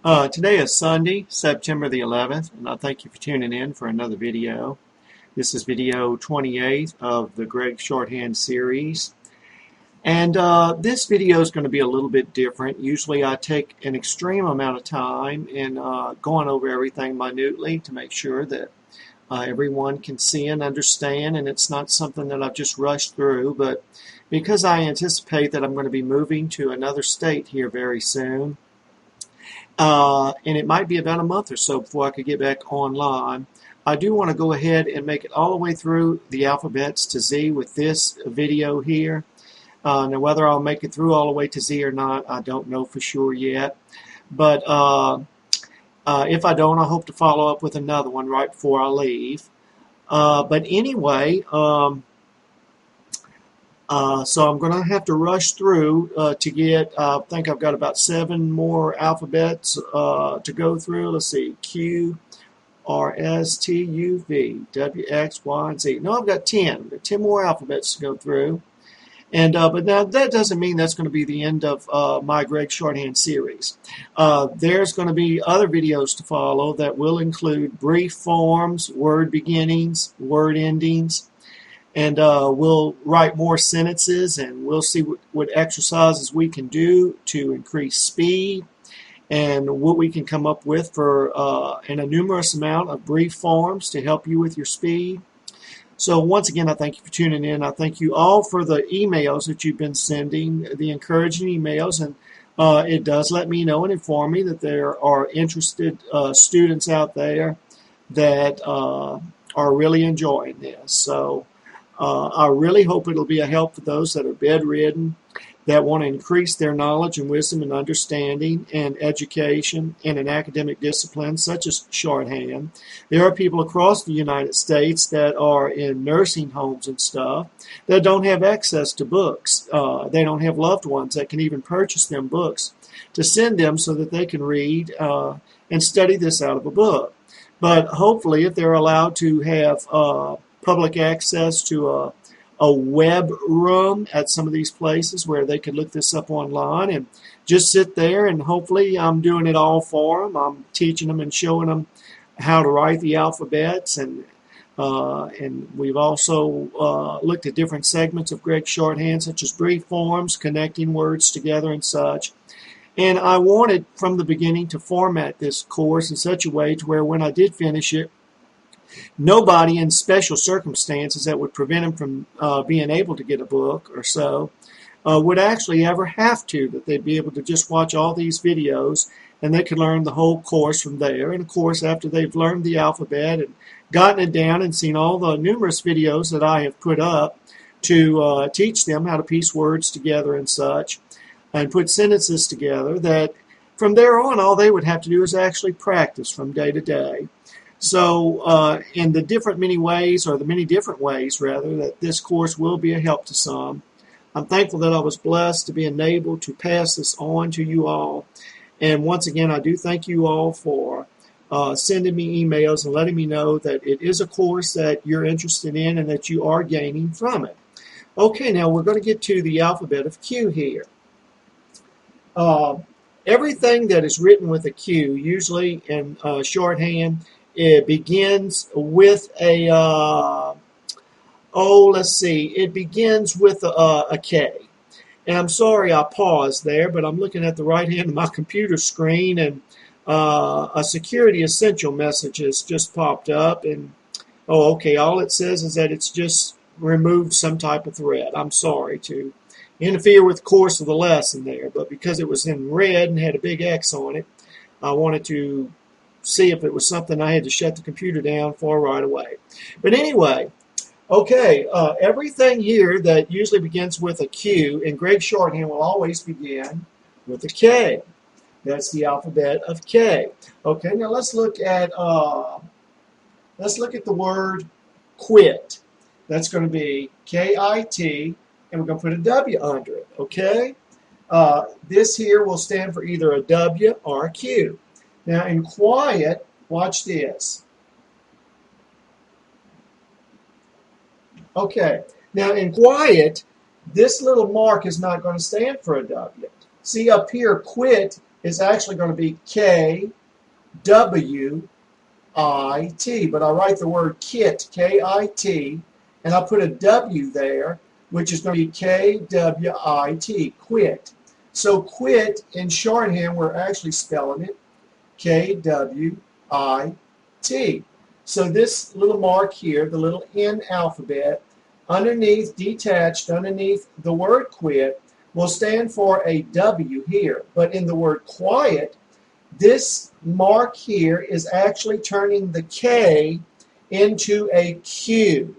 Today is Sunday, September the 11th, and I thank you for tuning in for another video. This is video 28 of the Gregg Shorthand series. And this video is going to be a little bit different. Usually I take an extreme amount of time in going over everything minutely to make sure that everyone can see and understand, and it's not something that I've just rushed through. But because I anticipate that I'm going to be moving to another state here very soon, and it might be about a month or so before I could get back online, I do want to go ahead and make it all the way through the alphabets to Z with this video here. Now, whether I'll make it through all the way to Z or not, I don't know for sure yet. But if I don't, I hope to follow up with another one right before I leave. But anyway, so I'm going to have to rush through to get, I think I've got about 7 more alphabets to go through. Let's see, Q, R, S, T, U, V, W, X, Y, and Z. No, I've got 10. I've got 10 more alphabets to go through. And but now that doesn't mean that's going to be the end of my Gregg Shorthand series. There's going to be other videos to follow that will include brief forms, word beginnings, word endings, and we'll write more sentences, and we'll see what exercises we can do to increase speed, and what we can come up with for a numerous amount of brief forms to help you with your speed. So once again, I thank you for tuning in. I thank you all for the emails that you've been sending, the encouraging emails, and it does let me know and inform me that there are interested students out there that are really enjoying this. So I really hope it'll be a help for those that are bedridden, that want to increase their knowledge and wisdom and understanding and education in an academic discipline such as shorthand. There are people across the United States that are in nursing homes and stuff that don't have access to books. They don't have loved ones that can even purchase them books to send them so that they can read and study this out of a book. But hopefully, if they're allowed to have public access to a web room at some of these places where they could look this up online and just sit there, and hopefully I'm doing it all for them. I'm teaching them and showing them how to write the alphabets, and we've also looked at different segments of Gregg Shorthand, such as brief forms, connecting words together and such. And I wanted from the beginning to format this course in such a way to where when I did finish it, nobody in special circumstances that would prevent them from being able to get a book or so would actually ever have to, that they'd be able to just watch all these videos and they could learn the whole course from there. And of course, after they've learned the alphabet and gotten it down and seen all the numerous videos that I have put up to teach them how to piece words together and such and put sentences together, that from there on all they would have to do is actually practice from day to day. So in the many different ways, rather, that this course will be a help to some. I'm thankful that I was blessed to be enabled to pass this on to you all. And once again, I do thank you all for sending me emails and letting me know that it is a course that you're interested in and that you are gaining from it. Okay, now we're going to get to the alphabet of Q here. Everything that is written with a Q, usually in shorthand, it begins with it begins with a K. And I'm sorry I paused there, but I'm looking at the right hand of my computer screen, and a security essential message has just popped up. And, okay, all it says is that it's just removed some type of thread. I'm sorry to interfere with the course of the lesson there, but because it was in red and had a big X on it, I wanted to see if it was something I had to shut the computer down for right away. But anyway, okay, everything here that usually begins with a Q in Gregg Shorthand will always begin with a K. That's the alphabet of K. Okay, now let's look at the word quit. That's going to be K-I-T, and we're going to put a W under it. Okay, this here will stand for either a W or a Q. Now, in quiet, watch this. Okay, now in quiet, this little mark is not going to stand for a W. See up here, quit is actually going to be K-W-I-T. But I write the word kit, K-I-T, and I put a W there, which is going to be K-W-I-T, quit. So quit in shorthand, we're actually spelling it K-W-I-T. So this little mark here, the little N alphabet, underneath, detached, underneath the word quit, will stand for a W here. But in the word quiet, this mark here is actually turning the K into a Q.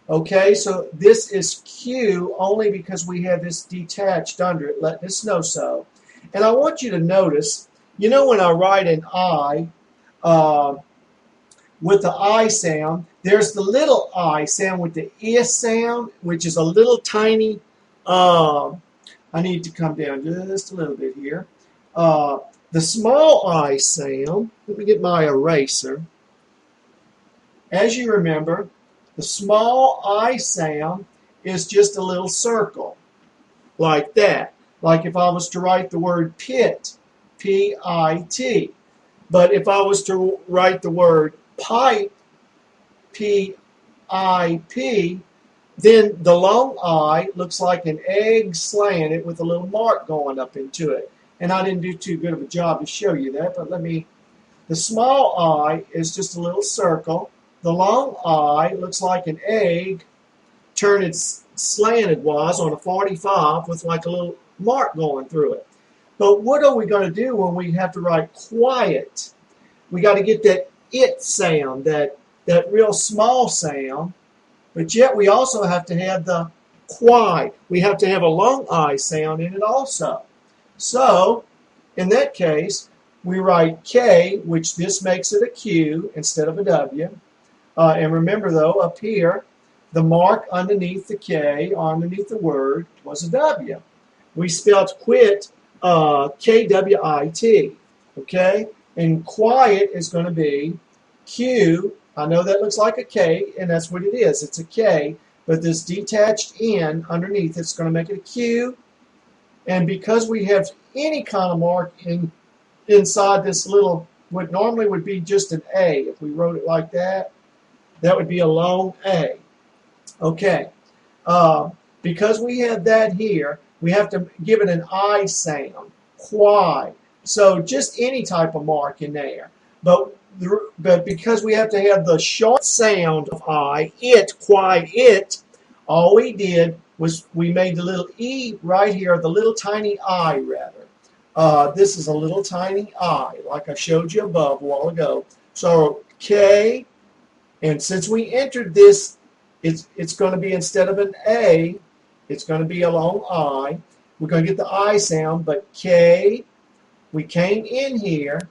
Okay, so this is Q only because we have this detached under it, letting us know so. And I want you to notice, you know when I write an I, with the I sound, there's the little I sound with the is sound, which is a little tiny, I need to come down just a little bit here. The small I sound, let me get my eraser. As you remember, the small I sound is just a little circle, like that. Like if I was to write the word pit, P-I-T. But if I was to write the word pipe, P-I-P, then the long I looks like an egg slanted with a little mark going up into it. And I didn't do too good of a job to show you that, but the small I is just a little circle. The long I looks like an egg turned slanted wise on a 45 with like a little mark going through it. But what are we going to do when we have to write quiet? We got to get that it sound, that real small sound, but yet we also have to have the quiet. We have to have a long I sound in it also. So, in that case, we write K, which this makes it a Q instead of a W. And remember, though, up here, the mark underneath the K, underneath the word, was a W. We spelled quit K-W-I-T, okay? And quiet is going to be Q. I know that looks like a K, and that's what it is. It's a K, but this detached N underneath it's going to make it a Q. And because we have any kind of mark inside this little, what normally would be just an A, if we wrote it like that, that would be a long A. Okay. Because we have that here, we have to give it an I sound, quiet. So just any type of mark in there. But because we have to have the short sound of I, it, quiet, all we did was we made the little E right here, the little tiny I rather. This is a little tiny I, like I showed you above a while ago. So K, and since we entered this, it's going to be instead of an A, it's going to be a long I. We're going to get the I sound, but K, we came in here,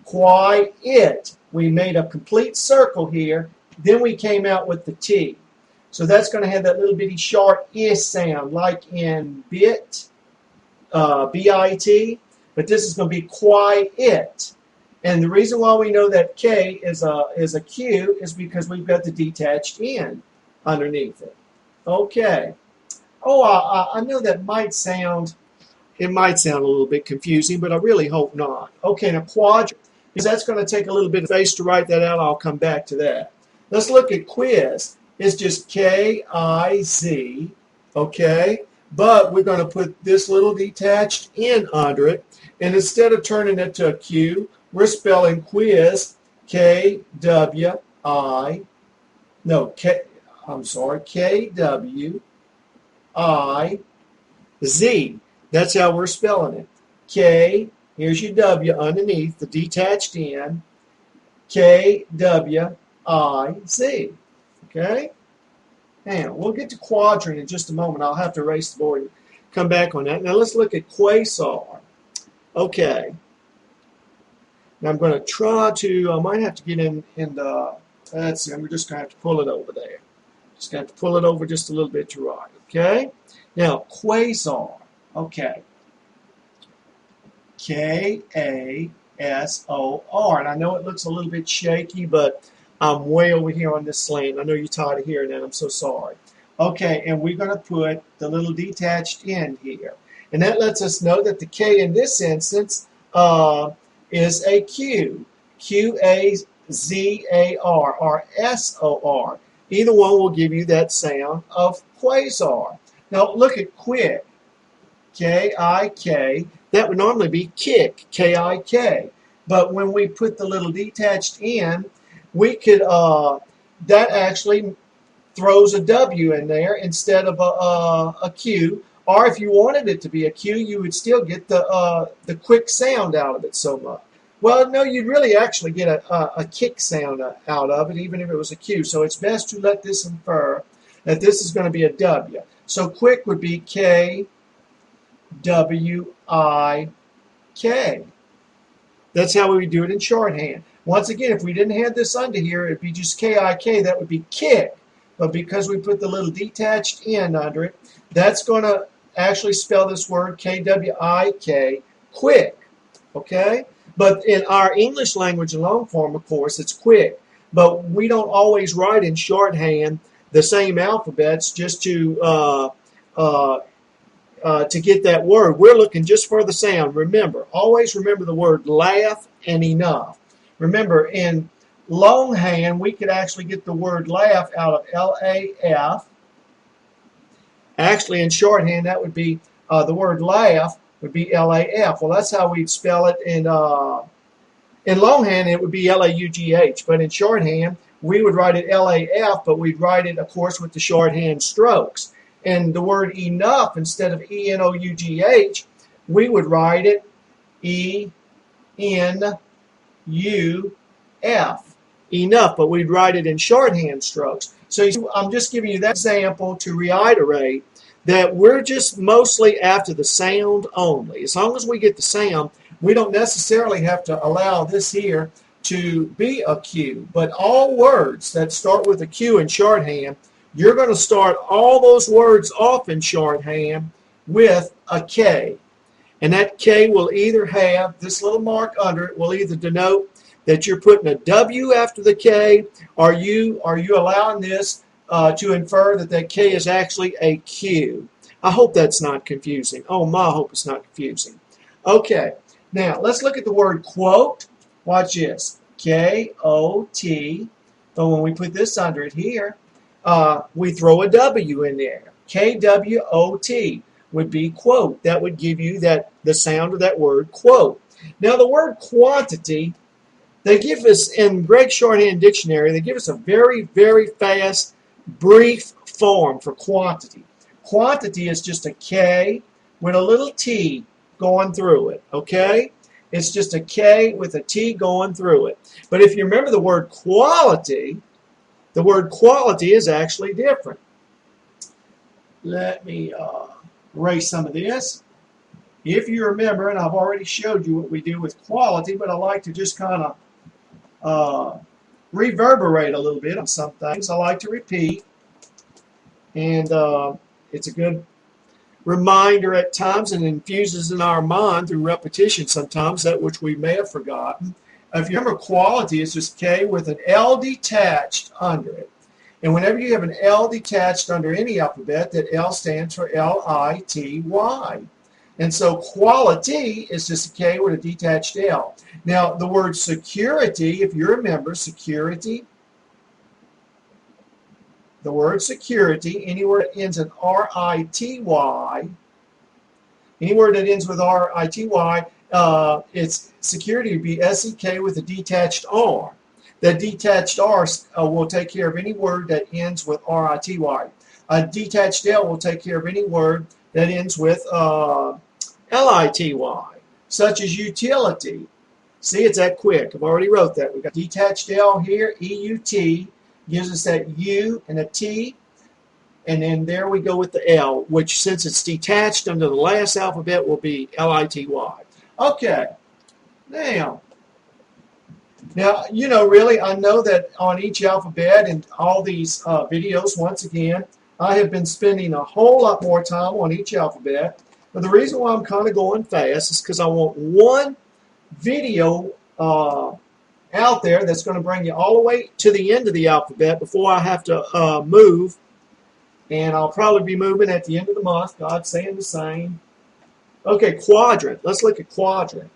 quiet. We made a complete circle here, then we came out with the T. So that's going to have that little bitty short is sound, like in bit, B-I-T, but this is going to be quiet. And the reason why we know that K is a Q is because we've got the detached N underneath it. Okay. Oh, I know that might sound a little bit confusing, but I really hope not. Okay, now quadrant, because that's going to take a little bit of space to write that out. I'll come back to that. Let's look at quiz. It's just K-I-Z, okay? But we're going to put this little detached N under it, and instead of turning it to a Q, we're spelling quiz K-W-I-Z. That's how we're spelling it. K, here's your W underneath, the detached N, K-W-I-Z. Okay? Now, we'll get to quadrant in just a moment. I'll have to erase the board and come back on that. Now, let's look at Quasar. Okay. Now, I'm going to try to, I might have to get in the, let's see, I'm just going to have to pull it over there. Just going to have to pull it over just a little bit to write. Okay? Now, Quasar. Okay. K-A-S-O-R. And I know it looks a little bit shaky, but I'm way over here on this slant. I know you're tired of hearing that. I'm so sorry. Okay, and we're going to put the little detached N here. And that lets us know that the K in this instance is a Q. Quazar or SOR. Either one will give you that sound of quasar. Now look at quick. K-I-K. That would normally be kick. K-I-K. But when we put the little detached N, we could, that actually throws a W in there instead of a Q. Or if you wanted it to be a Q, you would still get the quick sound out of it so much. Well, no, you'd really actually get a kick sound out of it, even if it was a Q. So it's best to let this infer that this is going to be a W. So quick would be K-W-I-K. That's how we would do it in shorthand. Once again, if we didn't have this under here, it'd be just K-I-K. That would be kick. But because we put the little detached N under it, that's going to actually spell this word K-W-I-K, quick. Okay? But in our English language in long form, of course, it's quick. But we don't always write in shorthand the same alphabets just to get that word. We're looking just for the sound. Remember, always remember the word laugh and enough. Remember, in longhand, we could actually get the word laugh out of L-A-F. Actually, in shorthand, that would be the word laugh would be L-A-F. Well, that's how we'd spell it in longhand. It would be L-A-U-G-H. But in shorthand, we would write it L-A-F, but we'd write it, of course, with the shorthand strokes. And the word enough, instead of E-N-O-U-G-H, we would write it E-N-U-F. Enough, but we'd write it in shorthand strokes. So I'm just giving you that example to reiterate that we're just mostly after the sound only. As long as we get the sound, we don't necessarily have to allow this here to be a Q. But all words that start with a Q in shorthand, you're going to start all those words off in shorthand with a K. And that K will either have this little mark under it, will either denote that you're putting a W after the K, or are you allowing this to infer that that K is actually a Q. I hope that's not confusing. Oh my, I hope it's not confusing. Okay, now let's look at the word quote. Watch this. K-O-T. But when we put this under it here, we throw a W in there. K-W-O-T would be quote. That would give you the sound of that word quote. Now the word quantity, they give us, in Gregg Shorthand Dictionary, they give us a very, very fast, brief form for quantity. Quantity is just a K with a little T going through it, okay? It's just a K with a T going through it. But if you remember the word quality is actually different. Let me erase some of this. If you remember, and I've already showed you what we do with quality, but I like to just kind of reverberate a little bit on some things. I like to repeat, and it's a good reminder at times, and infuses in our mind through repetition sometimes that which we may have forgotten. If you remember, quality is just K with an L detached under it. And whenever you have an L detached under any alphabet, that L stands for L-I-T-Y. And so quality is just a K with a detached L. Now, the word security, if you remember, security, the word security, any word that ends in R-I-T-Y, any word that ends with R-I-T-Y, it's security would be S-E-K with a detached R. That detached R will take care of any word that ends with R-I-T-Y. A detached L will take care of any word that ends with L-I-T-Y, such as utility. See, it's that quick. I've already wrote that. We've got detached L here, E-U-T, gives us that U and a T, and then there we go with the L, which since it's detached under the last alphabet will be L-I-T-Y. Okay, now, you know, really, I know that on each alphabet and all these videos, once again, I have been spending a whole lot more time on each alphabet. But the reason why I'm kind of going fast is because I want one video out there that's going to bring you all the way to the end of the alphabet before I have to move. And I'll probably be moving at the end of the month. God's saying the same. Okay, quadrant. Let's look at quadrant.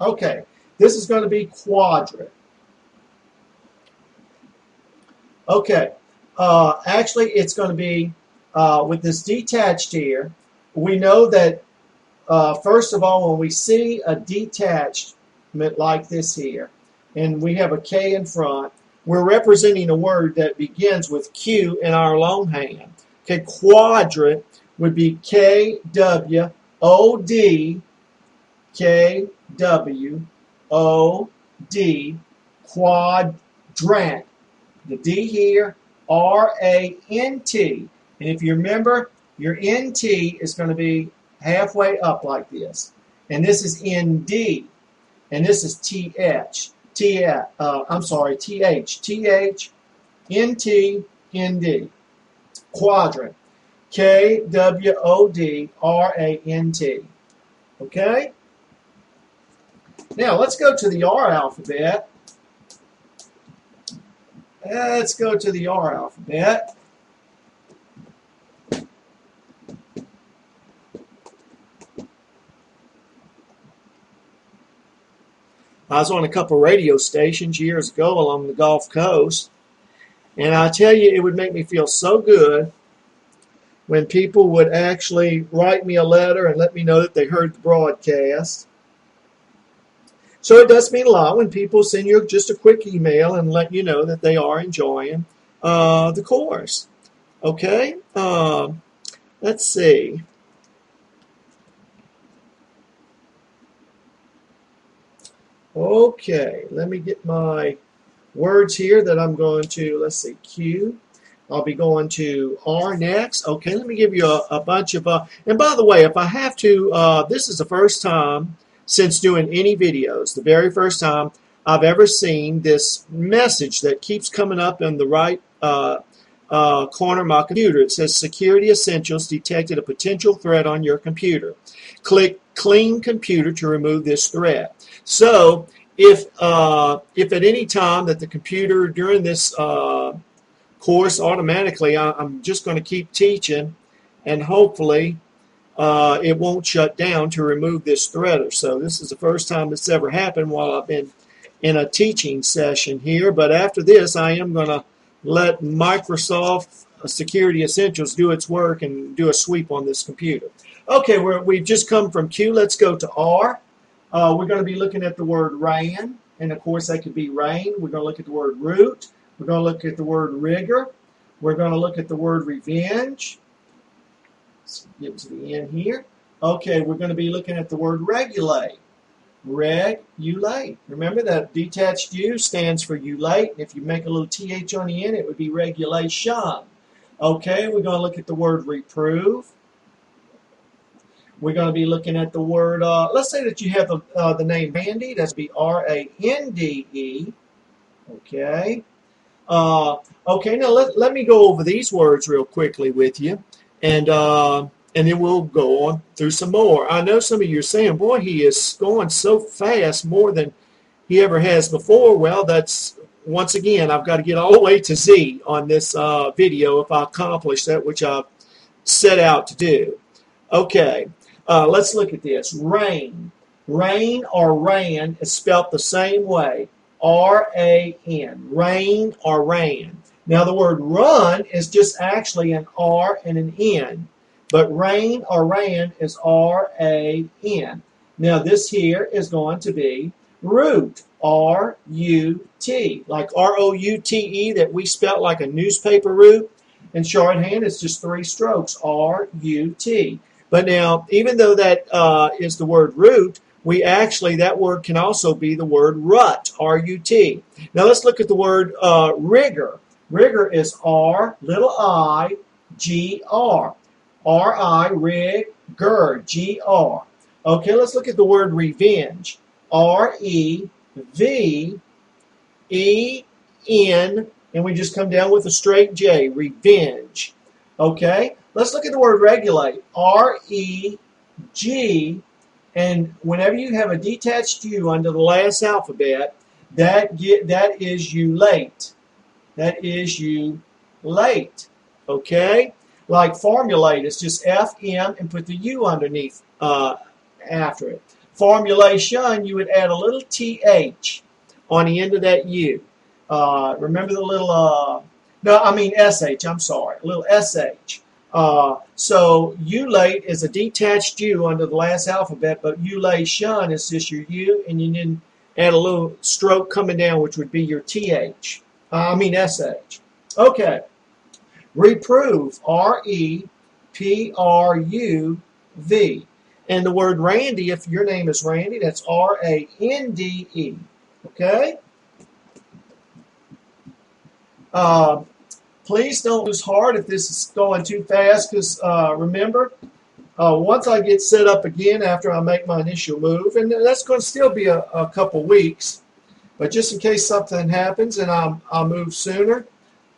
Okay, this is going to be quadrant. Okay, actually it's going to be, with this detached here, we know that, first of all, when we see a detachment like this here, and we have a K in front, we're representing a word that begins with Q in our longhand. Okay, quadrant would be K-W-O-D, K-W-O-D, quadrant. The D here, R-A-N-T. And if you remember, your N-T is going to be halfway up like this. And this is N-D. And this is T-H. I'm sorry, T-H. T-H, N-T, N-D. Quadrant. K-W-O-D-R-A-N-T. Okay? Now, let's go to the R alphabet. Let's go to the R alphabet. I was on a couple radio stations years ago along the Gulf Coast, and I tell you, it would make me feel so good when people would actually write me a letter and let me know that they heard the broadcast. So it does mean a lot when people send you just a quick email and let you know that they are enjoying the course. Okay, let's see. Okay, let me get my words here that I'm going to, let's see, Q. I'll be going to R next. Okay, let me give you a bunch of, and by the way, if I have to, this is the first time since doing any videos, the very first time I've ever seen this message that keeps coming up in the right corner of my computer. It says Security Essentials detected a potential threat on your computer. Click Clean Computer to remove this threat. So if at any time that the computer during this course automatically, I'm just going to keep teaching, and hopefully it won't shut down to remove this threat or so. This is the first time this ever happened while I've been in a teaching session here, but after this I am going to let Microsoft Security Essentials do its work and do a sweep on this computer. Okay, we've just come from Q. Let's go to R. We're going to be looking at the word ran, and of course that could be rain. We're going to look at the word root. We're going to look at the word rigor. We're going to look at the word revenge. Let's get to the end here. Okay, we're going to be looking at the word regulate. Regulate. Remember that detached U stands for ulate. If you make a little TH on the end, it would be regulation. Okay, we're going to look at the word reprove. We're going to be looking at the word, let's say that you have the name Randy. That's be R-A-N-D-E. Okay. Okay, now let me go over these words real quickly with you, and then we'll go on through some more. I know some of you are saying, boy, he is going so fast, more than he ever has before. Well, that's, once again, I've got to get all the way to Z on this video if I accomplish that which I've set out to do. Okay, let's look at this. Rain. Rain or ran is spelt the same way. R-A-N. Rain or ran. Now the word run is just actually an R and an N. But rain or ran is R-A-N. Now this here is going to be root. R-U-T. Like R-O-U-T-E that we spelt like a newspaper root. In shorthand it's just 3 strokes. R-U-T. But now even though that is the word root, we actually, that word can also be the word rut, R-U-T. Now let's look at the word rigor. Rigor is R, little I, G-R. R-I, rigor, G-R. Okay, let's look at the word revenge. R-E-V-E-N, and we just come down with a straight J, revenge. Okay, let's look at the word regulate. R-E-G, and whenever you have a detached U under the last alphabet, that is you late. That is you late. Okay? Like formulate, it's just F-M and put the U underneath after it. formulation, you would add a little TH on the end of that U. Remember the little, SH, I'm sorry, a little SH. So ulate is a detached U under the last alphabet, but ulation is just your U, and you then add a little stroke coming down, which would be your TH. SH. Okay. Reprove, R-E-P-R-U-V. And the word Randy, if your name is Randy, that's R-A-N-D-E. Okay? Please don't lose heart if this is going too fast, because remember, once I get set up again after I make my initial move, and that's going to still be a couple weeks, but just in case something happens and I'll move sooner,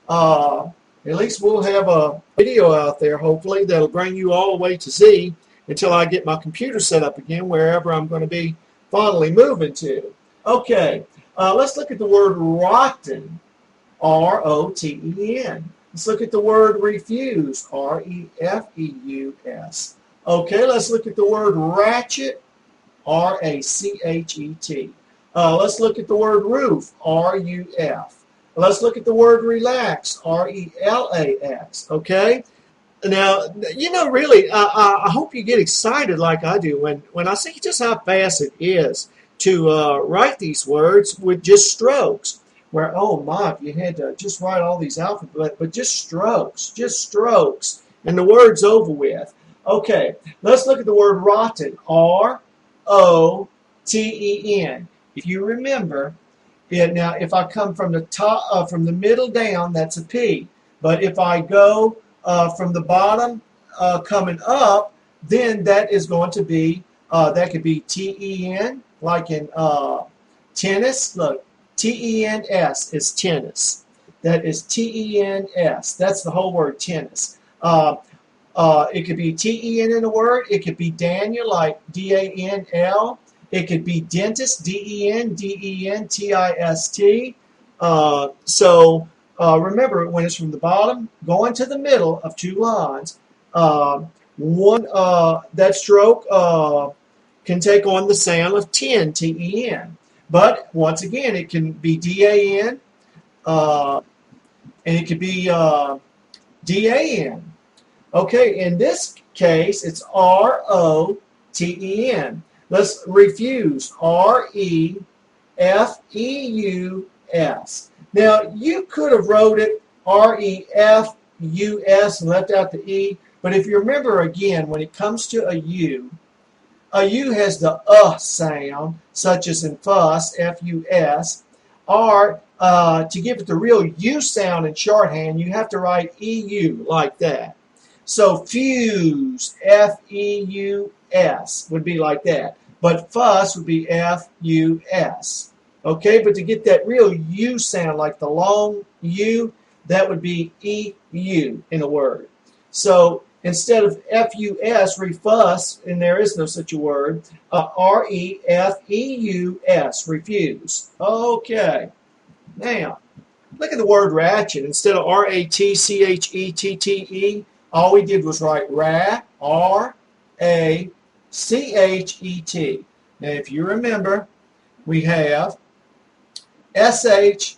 at least we'll have a video out there, hopefully, that'll bring you all the way to Z until I get my computer set up again, wherever I'm going to be finally moving to. Okay, let's look at the word rotten, R-O-T-E-N. Let's look at the word refuse, R-E-F-E-U-S. Okay, let's look at the word ratchet, R-A-C-H-E-T. Let's look at the word roof, R-U-F. Let's look at the word relax, R-E-L-A-X. Okay? Now, really, I hope you get excited like I do when I see just how fast it is to write these words with just strokes. Where, oh my, if you had to just write all these alphabets, but just strokes, and the word's over with. Okay, let's look at the word rotten, R-O-T-E-N. If you remember, now if I come from the top, from the middle down, that's a P. But if I go from the bottom coming up, then that is going to be, that could be T-E-N, like in tennis. Look. T-E-N-S is tennis. That is T-E-N-S. That's the whole word tennis. It could be T-E-N in a word. It could be Daniel, like D-A-N-L. It could be dentist, D-E-N, D-E-N-T-I-S-T. Remember, when it's from the bottom, going to the middle of two lines, that stroke can take on the sound of 10, T-E-N. But once again, it can be D-A-N, and it could be D-A-N. Okay, in this case, it's R-O-T-E-N. Let's refuse, R-E-F-E-U-S. Now, you could have wrote it R-E-F-U-S and left out the E, but if you remember again, when it comes to a U has the sound, such as in fuss, F-U-S, or to give it the real U sound in shorthand, you have to write E-U like that. So fuse, F-E-U-S, would be like that. But fuss would be F-U-S. Okay, but to get that real U sound, like the long U, that would be E-U in a word. So instead of F-U-S, refus, and there is no such a word, R-E-F-E-U-S, refuse. Okay. Now, look at the word ratchet. Instead of R-A-T-C-H-E-T-T-E, all we did was write R-A-C-H-E-T. Now, if you remember, we have S-H-C-H-J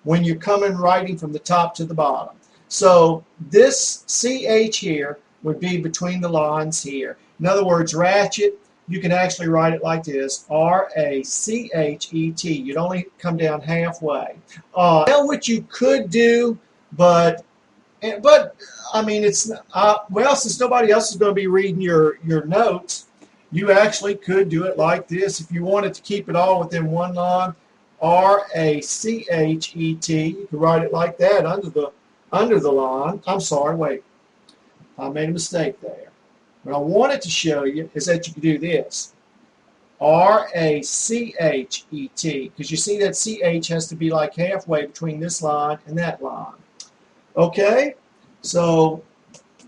when you're coming writing from the top to the bottom. So this CH here would be between the lines here. In other words, ratchet, you can actually write it like this, R-A-C-H-E-T. You'd only come down halfway. Now what you could do, but I mean, it's well, since nobody else is going to be reading your notes, you actually could do it like this. If you wanted to keep it all within one line, R-A-C-H-E-T, you could write it like that under the line. I'm sorry, wait. I made a mistake there. What I wanted to show you is that you could do this. R-A-C-H-E-T. Because you see that C-H has to be like halfway between this line and that line. Okay? So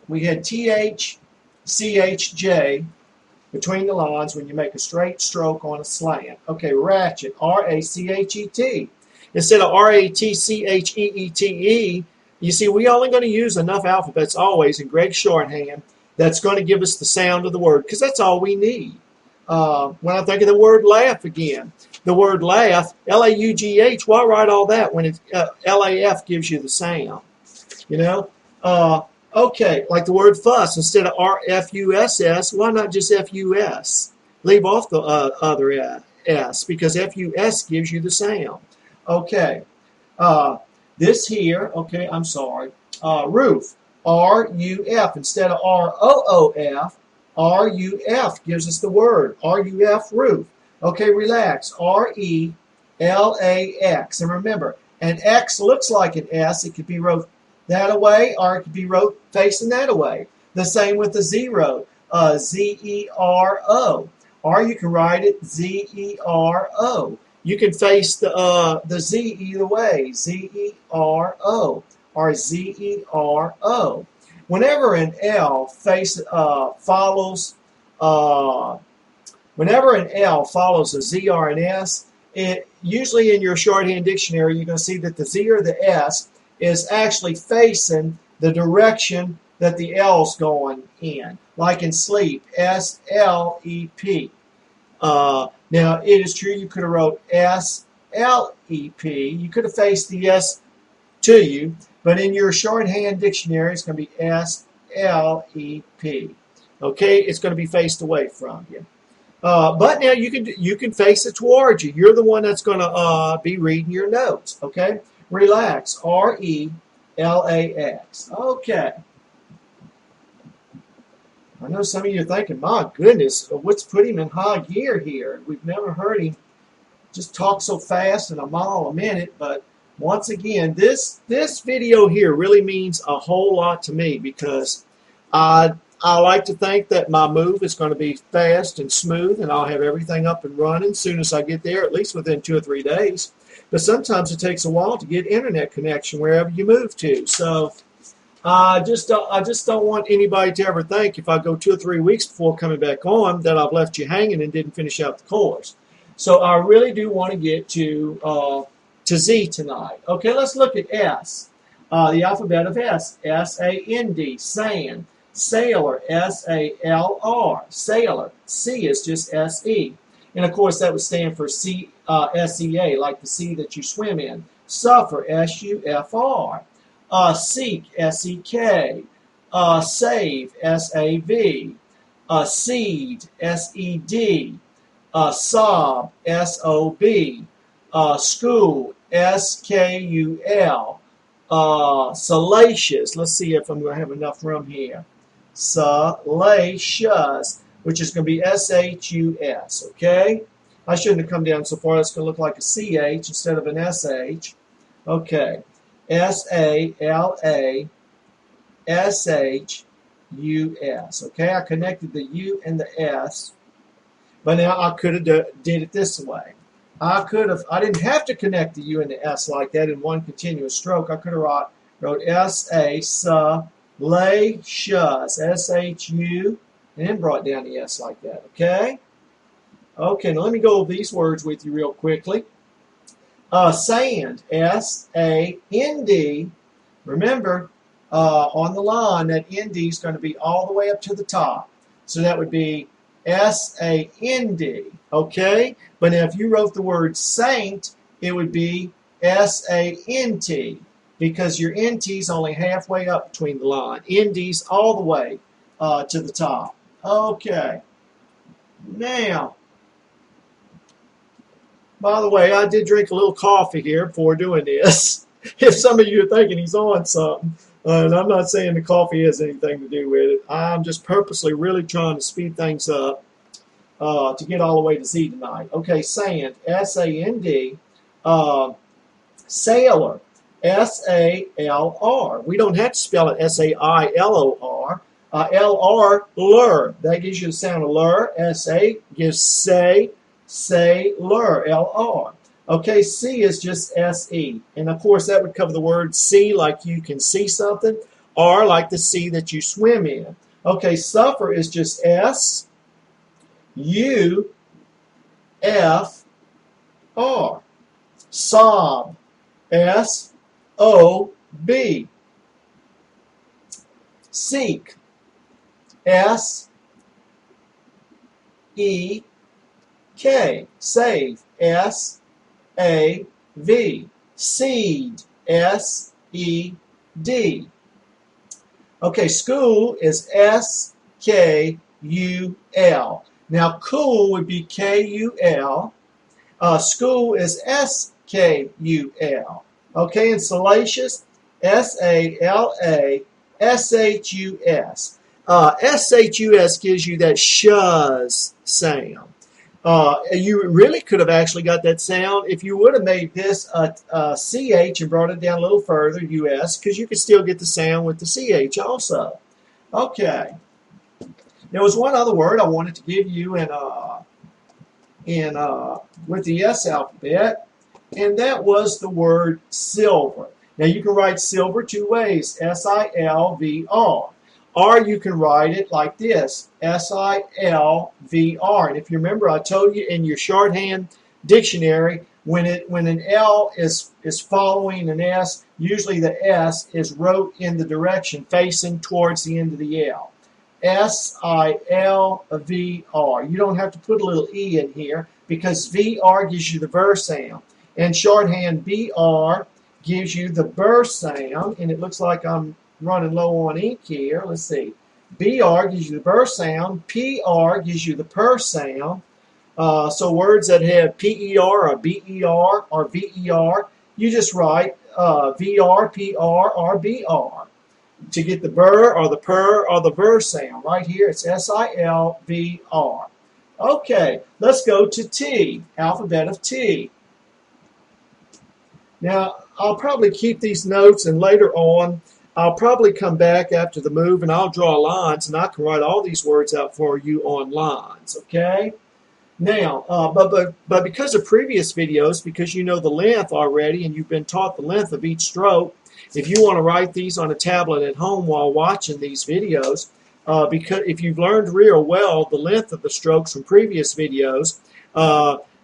we had T-H, C-H-J between the lines when you make a straight stroke on a slant. Okay, ratchet, R-A-C-H-E-T. Instead of R-A-T-C-H-E-E-T-E, you see, we're only going to use enough alphabets always in Gregg Shorthand that's going to give us the sound of the word, because that's all we need. When I think of the word laugh again, the word laugh, L-A-U-G-H, why write all that when it's L-A-F gives you the sound? You know? Okay, like the word fuss, instead of R-F-U-S-S, why not just F-U-S? Leave off the other S, because F-U-S gives you the sound. Okay, this here, okay, I'm sorry, roof, R-U-F, instead of R-O-O-F, R-U-F gives us the word, R-U-F, roof. Okay, relax, R-E-L-A-X, and remember, an X looks like an S, it could be wrote that away, or it could be wrote facing that away. The same with the zero, Z-E-R-O, or you can write it Z-E-R-O. You can face the Z either way, Z-E-R-O or Z-E-R-O. Whenever an L follows a Z or an S, it usually in your shorthand dictionary you're going to see that the Z or the S is actually facing the direction that the L's going in, like in sleep, S-L-E-P. Now, it is true you could have wrote S-L-E-P. You could have faced the S to you, but in your shorthand dictionary, it's going to be S-L-E-P. Okay, it's going to be faced away from you. But now you can face it towards you. You're the one that's going to be reading your notes. Okay, relax. R-E-L-A-X. Okay. I know some of you are thinking, my goodness, what's put him in high gear here? We've never heard him just talk so fast in a mile a minute. But once again, this video here really means a whole lot to me, because I like to think that my move is going to be fast and smooth, and I'll have everything up and running as soon as I get there, at least within 2 or 3 days. But sometimes it takes a while to get internet connection wherever you move to. So I just don't want anybody to ever think, if I go 2 or 3 weeks before coming back on, that I've left you hanging and didn't finish out the course. So I really do want to get to Z tonight. Okay, let's look at S. The alphabet of S. S-A-N-D, sand. Sailor, S-A-L-R, sailor. C is just S-E. And of course that would stand for S-E-A, like the sea that you swim in. Suffer, S-U-F-R. Seek, S-E-K. Save, S-A-V. Seed, S-E-D. Sob, S-O-B. School, S-K-U-L. Salacious, let's see if I'm going to have enough room here. Salacious, which is going to be S-H-U-S, okay? I shouldn't have come down so far. It's going to look like a C-H instead of an S-H. Okay. S-A-L-A-S-H-U-S. Okay, I connected the U and the S, but now I could have did it this way. I didn't have to connect the U and the S like that in one continuous stroke. I could have wrote S-A-Salacious, S-H-U, and then brought down the S like that, okay? Okay, now let me go over these words with you real quickly. Sand, S-A-N-D. Remember, on the line, that N-D is going to be all the way up to the top. So that would be S-A-N-D, okay? But now if you wrote the word saint, it would be S-A-N-T, because your N-T is only halfway up between the line. N-D's all the way to the top. Okay. Now, by the way, I did drink a little coffee here before doing this. If some of you are thinking he's on something, and I'm not saying the coffee has anything to do with it, I'm just purposely really trying to speed things up to get all the way to Z tonight. Okay, sand, S-A-N-D, sailor, S-A-L-R. We don't have to spell it S-A-I-L-O-R. L-R, lur. That gives you the sound of lur. S-A gives say, lur, L-R. Okay, C is just S-E. And of course that would cover the word see, like you can see something, R like the sea that you swim in. Okay, suffer is just S-U-F-R. Sob, S-O-B. Seek, S-E-K. Save. S-A-V. Seed. S-E-D. Okay, school is S-K-U-L. Now, cool would be K-U-L. School is S-K-U-L. Okay, and salacious, S-A-L-A-S-H-U-S. S-H-U-S gives you that shuz sound. You really could have actually got that sound if you would have made this a CH and brought it down a little further, US, because you could still get the sound with the CH also. Okay. There was one other word I wanted to give you with the S alphabet, and that was the word silver. Now you can write silver two ways, S-I-L-V-R. Or you can write it like this, S-I-L-V-R. And if you remember, I told you in your shorthand dictionary, when an L is following an S, usually the S is wrote in the direction facing towards the end of the L. S-I-L-V-R. You don't have to put a little E in here because V-R gives you the ver sound. And shorthand B-R gives you the bur sound, and it looks like I'm running low on ink here. Let's see. BR gives you the bur sound. PR gives you the per sound. So words that have PER or BER or VER, you just write VR, PR, or BR to get the bur or the per or the ver sound. Right here, it's S-I-L-V-R. Okay, let's go to T, alphabet of T. Now, I'll probably keep these notes, and later on, I'll probably come back after the move and I'll draw lines, and I can write all these words out for you on lines, okay? Now, but because of previous videos, because you know the length already and you've been taught the length of each stroke, if you want to write these on a tablet at home while watching these videos, because if you've learned real well the length of the strokes from previous videos,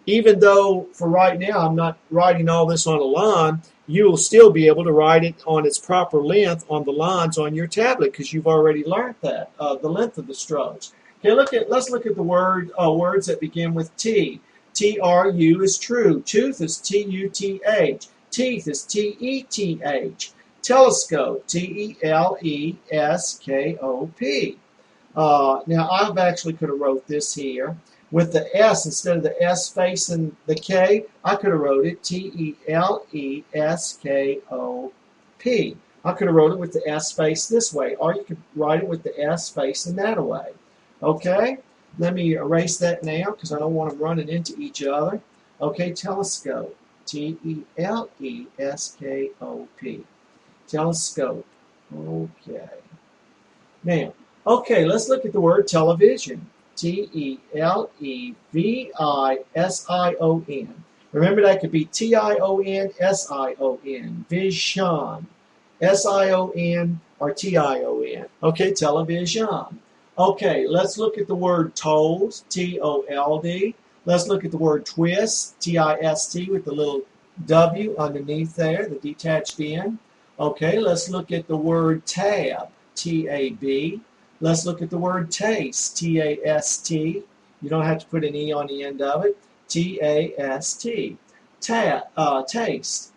even though for right now I'm not writing all this on a line, you will still be able to write it on its proper length on the lines on your tablet because you've already learned that, the length of the strokes. Okay, let's look at the words that begin with T. T-R-U is true. Tooth is T-U-T-H. Teeth is T-E-T-H. Telescope, T-E-L-E-S-K-O-P. Now, I've actually could have wrote this here. With the S, instead of the S facing the K, I could have wrote it T-E-L-E-S-K-O-P. I could have wrote it with the S face this way, or you could write it with the S facing that way. Okay? Let me erase that now because I don't want them running into each other. Okay, telescope. T-E-L-E-S-K-O-P. Telescope. Okay. Now, okay, let's look at the word television. T-E-L-E-V-I-S-I-O-N. Remember, that could be T-I-O-N, S-I-O-N. Vision. S-I-O-N or T-I-O-N. Okay, television. Okay, let's look at the word told. T-O-L-D. Let's look at the word twist. T-I-S-T with the little W underneath there, the detached end. Okay, let's look at the word tab. T-A-B. Let's look at the word taste, T-A-S-T. You don't have to put an E on the end of it. T-A-S-T. Taste.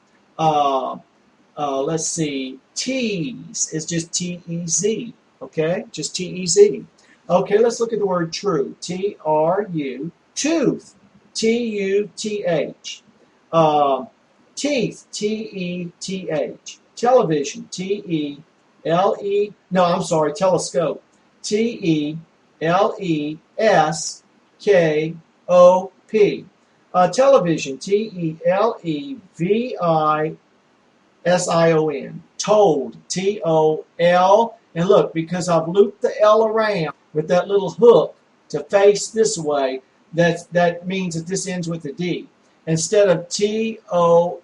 Let's see. Tease is just T-E-Z. Okay, just T-E-Z. Okay, let's look at the word true. T-R-U. Tooth. T-U-T-H. Teeth. T-E-T-H. Television. T-E-L-E. No, I'm sorry, telescope. T-E-L-E-S-K-O-P. Television, T-E-L-E-V-I-S-I-O-N. Told, T-O-L. And look, because I've looped the L around with that little hook to face this way, that means that this ends with a D. Instead of T-O-L-D,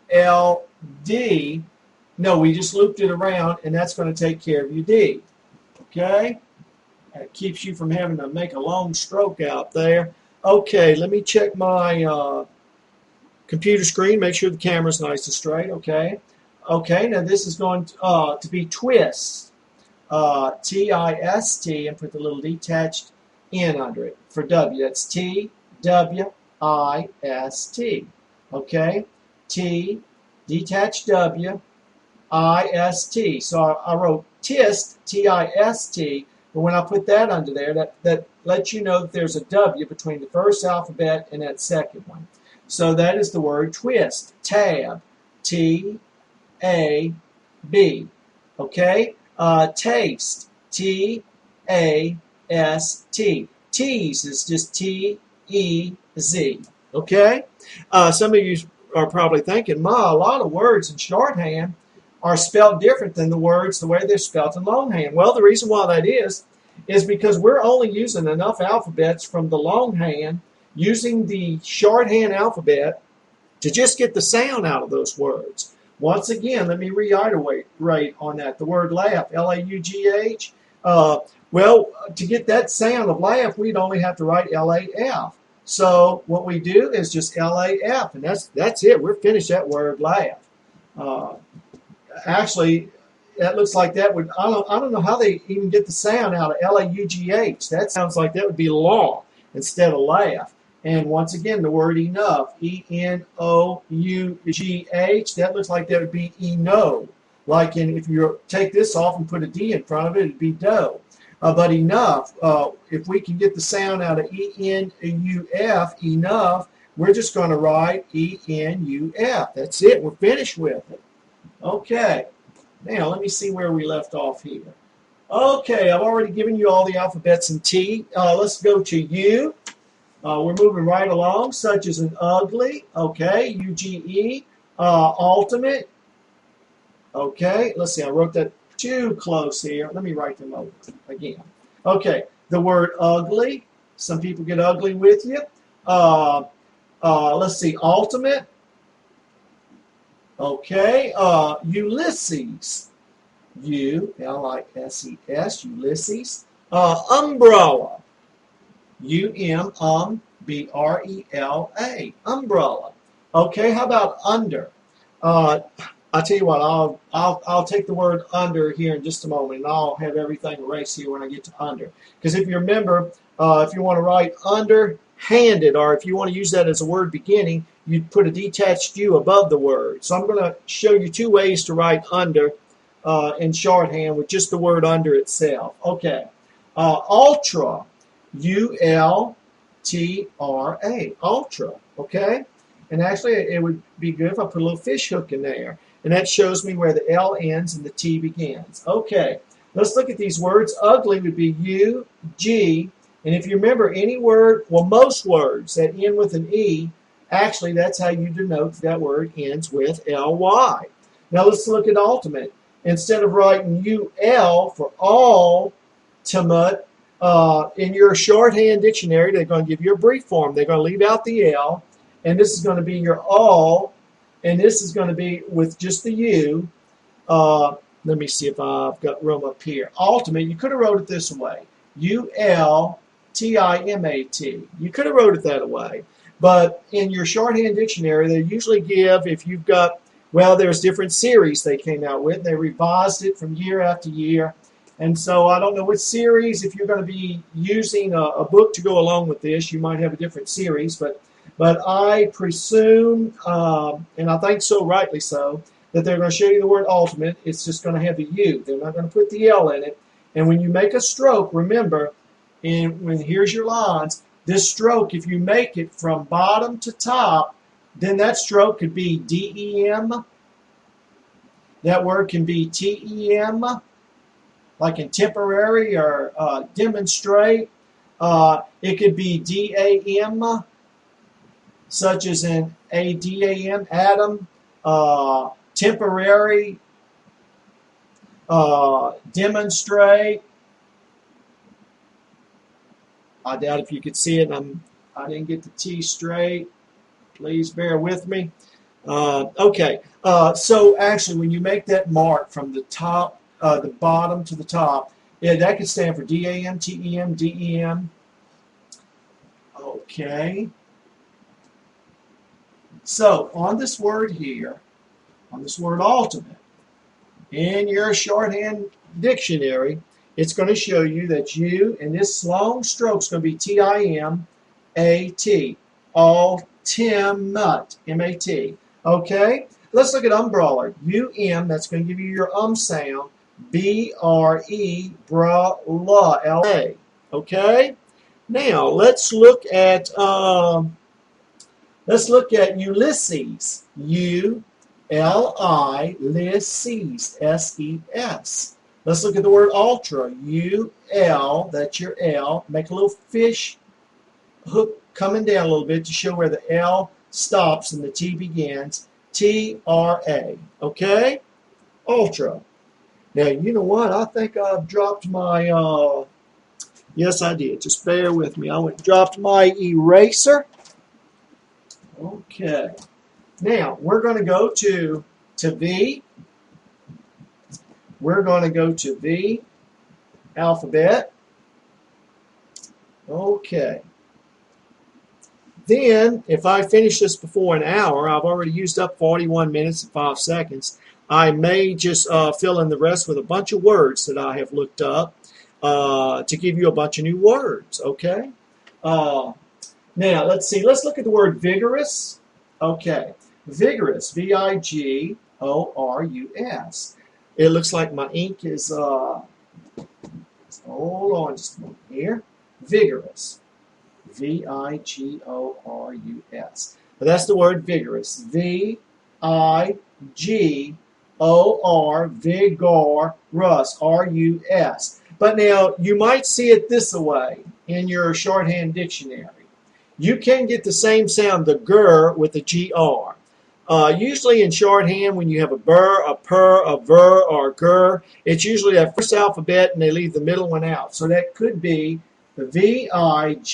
no, we just looped it around, and that's going to take care of your D. Okay? That keeps you from having to make a long stroke out there. Okay, let me check my computer screen, make sure the camera's nice and straight. Okay. Okay, now this is going to be twist. T-I-S-T, and put the little detached N under it. For W, that's T-W-I-S-T. Okay? T, detached W, I-S-T. So I wrote TIST, T-I-S-T, but when I put that under there, that lets you know that there's a W between the first alphabet and that second one. So that is the word twist, tab, T-A-B. Okay? Taste, T-A-S-T. Tease is just T-E-Z. Okay? Some of you are probably thinking, Ma, a lot of words in shorthand are spelled different than the words the way they're spelled in longhand. Well, the reason why that is because we're only using enough alphabets from the longhand using the shorthand alphabet to just get the sound out of those words. Once again, let me reiterate on that. The word laugh, L-A-U-G-H. Well, to get that sound of laugh, we'd only have to write L-A-F. So what we do is just L-A-F, and that's it. We're finished that word laugh. Actually, that looks like that would, I don't know how they even get the sound out of L-A-U-G-H. That sounds like that would be law instead of laugh. And once again, the word enough, E-N-O-U-G-H, that looks like that would be eno. Like if you take this off and put a D in front of it, it'd be dough. But enough, if we can get the sound out of E-N-U-F, enough, we're just going to write E-N-U-F. That's it. We're finished with it. Okay. Now, let me see where we left off here. Okay, I've already given you all the alphabets in T. Let's go to U. We're moving right along, such as an ugly, okay, U-G-E, ultimate, okay, let's see, I wrote that too close here. Let me write them over again. Okay, the word ugly, some people get ugly with you. Let's see, ultimate, okay, Ulysses, U-L-I-S-E-S, Ulysses, umbrella, U-M-B-R-E-L-A, umbrella. Okay, how about under? I'll tell you what, I'll take the word under here in just a moment, and I'll have everything erased here when I get to under. Because if you remember, if you want to write underhanded, or if you want to use that as a word beginning, you'd put a detached U above the word. So I'm going to show you two ways to write under in shorthand with just the word under itself. Okay, ultra. U-L-T-R-A, ultra, okay? And actually, it would be good if I put a little fish hook in there. And that shows me where the L ends and the T begins. Okay, let's look at these words. Ugly would be U-G. And if you remember any word, well, most words that end with an E, actually, that's how you denote that word ends with L-Y. Now, let's look at ultimate. Instead of writing U-L for ultimate, in your shorthand dictionary, they're going to give you a brief form. They're going to leave out the L, and this is going to be your all, and this is going to be with just the U. Let me see if I've got room up here. Ultimate, you could have wrote it this way, U-L-T-I-M-A-T. You could have wrote it that way, but in your shorthand dictionary, they usually give, if you've got, well, there's different series they came out with. They revised it from year after year. And so I don't know which series, if you're going to be using a book to go along with this, you might have a different series. But I presume, and I think so, rightly so, that they're going to show you the word ultimate. It's just going to have the U. They're not going to put the L in it. And when you make a stroke, remember, here's your lines, this stroke, if you make it from bottom to top, then that stroke could be D-E-M. That word can be T-E-M. Like in temporary or demonstrate. It could be D-A-M, such as in A-D-A-M, Adam, temporary, demonstrate. I doubt if you could see it. I didn't get the T straight. Please bear with me. Okay, so actually when you make that mark from the top, the bottom to the top, yeah, that could stand for D-A-M, T-E-M, D-E-M. Okay. So on this word here, on this word ultimate, in your shorthand dictionary, it's going to show you that you, and this long stroke is going to be T-I-M-A-T. Ultimate, M-A-T. Okay? Let's look at umbrella. U-M, that's going to give you your sound. B-R-E, bra-la, L-A. Okay? Now, let's look at Ulysses. U-L-I, S-E-S. Let's look at the word ultra. U-L, that's your L. Make a little fish hook coming down a little bit to show where the L stops and the T begins. T-R-A. Okay? Ultra. Now, you know what? I think I've dropped my, yes, I did. Just bear with me. I dropped my eraser. Okay. Now, we're going to go to V. We're going to go to V alphabet. Okay. Then, if I finish this before an hour, I've already used up 41 minutes and 5 seconds. I may just fill in the rest with a bunch of words that I have looked up to give you a bunch of new words, okay? Now, let's see. Let's look at the word vigorous. Okay. Vigorous, V-I-G-O-R-U-S. It looks like my ink is, hold on just a moment here. Vigorous, V-I-G-O-R-U-S. That's the word vigorous, V-I-G-O-R, Vigorous, R-U-S. But now, you might see it this way in your shorthand dictionary. You can get the same sound, the ger, with the G-R. Usually in shorthand, when you have a burr, a purr, a ver, or a ger, it's usually that first alphabet and they leave the middle one out. So that could be the V-I-G-R-U-S,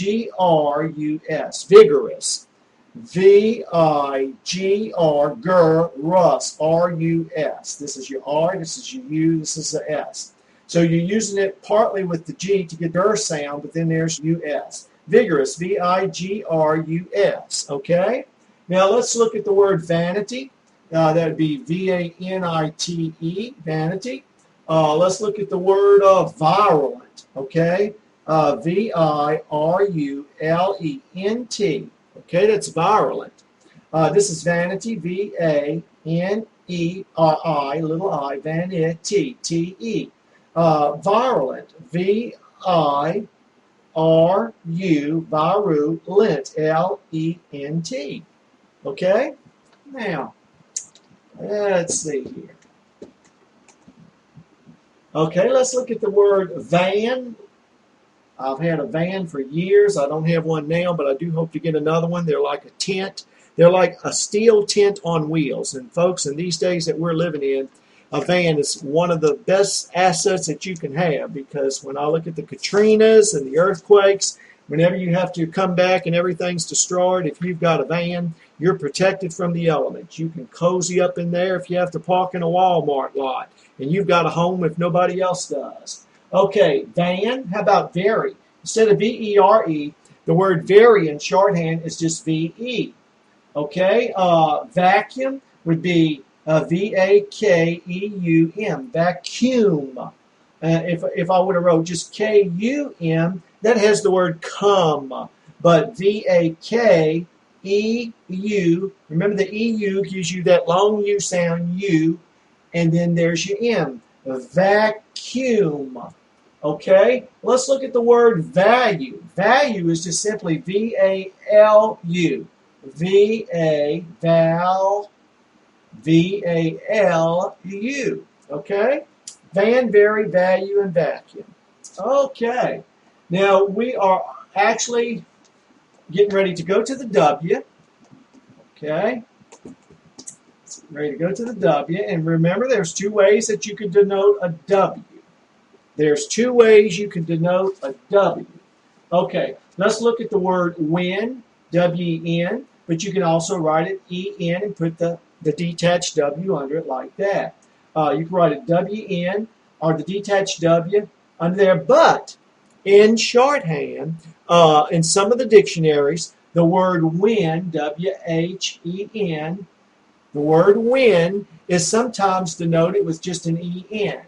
vigorous. V-I-G-R, ger, rus, R-U-S. This is your R, this is your U, this is the S. So you're using it partly with the G to get ger sound, but then there's U-S. Vigorous, V-I-G-R-U-S, okay? Now let's look at the word vanity. That would be V-A-N-I-T-E, vanity. Let's look at the word virulent, okay? V-I-R-U-L-E-N-T, okay? That's virulent. This is vanity, V-A-N-E-R-I, little I, vanity, T-E. Virulent, V-I-R-U, virulent, L-E-N-T. Okay? Now, let's see here. Okay, let's look at the word van. I've had a van for years. I don't have one now, but I do hope to get another one. They're like a tent. They're like a steel tent on wheels. And folks, in these days that we're living in, a van is one of the best assets that you can have, because when I look at the Katrinas and the earthquakes, whenever you have to come back and everything's destroyed, if you've got a van, you're protected from the elements. You can cozy up in there if you have to park in a Walmart lot, and you've got a home if nobody else does. Okay, van. How about very? Instead of V-E-R-E, the word very in shorthand is just V-E. Okay, vacuum would be V-A-K-E-U-M, vacuum. If I would have wrote just K-U-M, that has the word come. But V-A-K-E-U, remember the E-U gives you that long U sound, U, and then there's your M, vacuum. Okay, let's look at the word value. Value is just simply V-A-L-U. V-A, val, V-A-L-U. Okay? Van, vary, value, and vacuum. Okay. Now, we are actually getting ready to go to the W. Okay? Ready to go to the W. And remember, there's two ways that you can denote a W. There's two ways you can denote a W. Okay. Let's look at the word win, W-E-N. But you can also write it E-N and put the detached W under it like that. You can write it W-N or the detached W under there. But in shorthand, in some of the dictionaries, the word win, W-H-E-N, the word win is sometimes denoted with just an E-N.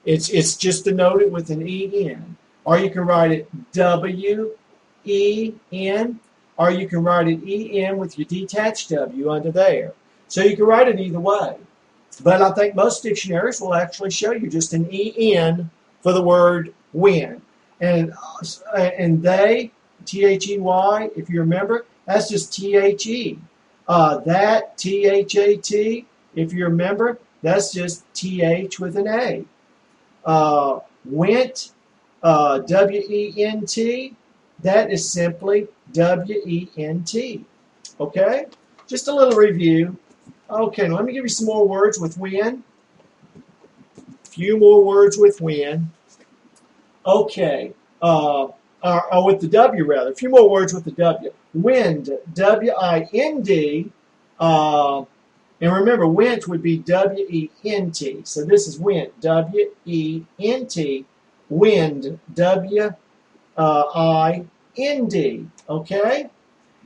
It's just denoted with an E-N. Or you can write it W-E-N, or you can write it E-N with your detached W under there. So you can write it either way. But I think most dictionaries will actually show you just an E-N for the word when. And they, T-H-E-Y, if you remember, that's just T-H-E. That, T-H-A-T, if you remember, that's just T-H with an A. Went, W-E-N-T, that is simply W-E-N-T. Okay? Just a little review. Okay, let me give you some more words with when. A few more words with when. Okay. Or with the W, rather. A few more words with the W. Wind, W-I-N-D. And remember, went would be W-E-N-T. So this is went, W-E-N-T. Wind, W-I-N-D. Okay?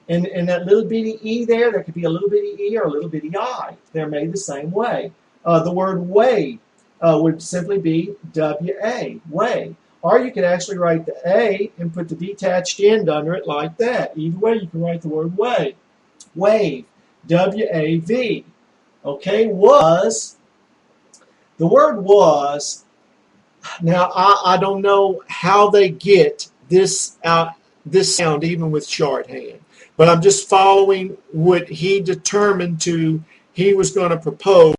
And that little bitty E there could be a little bitty E or a little bitty I. They're made the same way. The word way would simply be W-A, way. Or you could actually write the A and put the detached end under it like that. Either way, you can write the word way. Wave, W-A-V. Okay, was. The word was. Now, I don't know how they get this sound even with shorthand. But I'm just following what he determined he was going to propose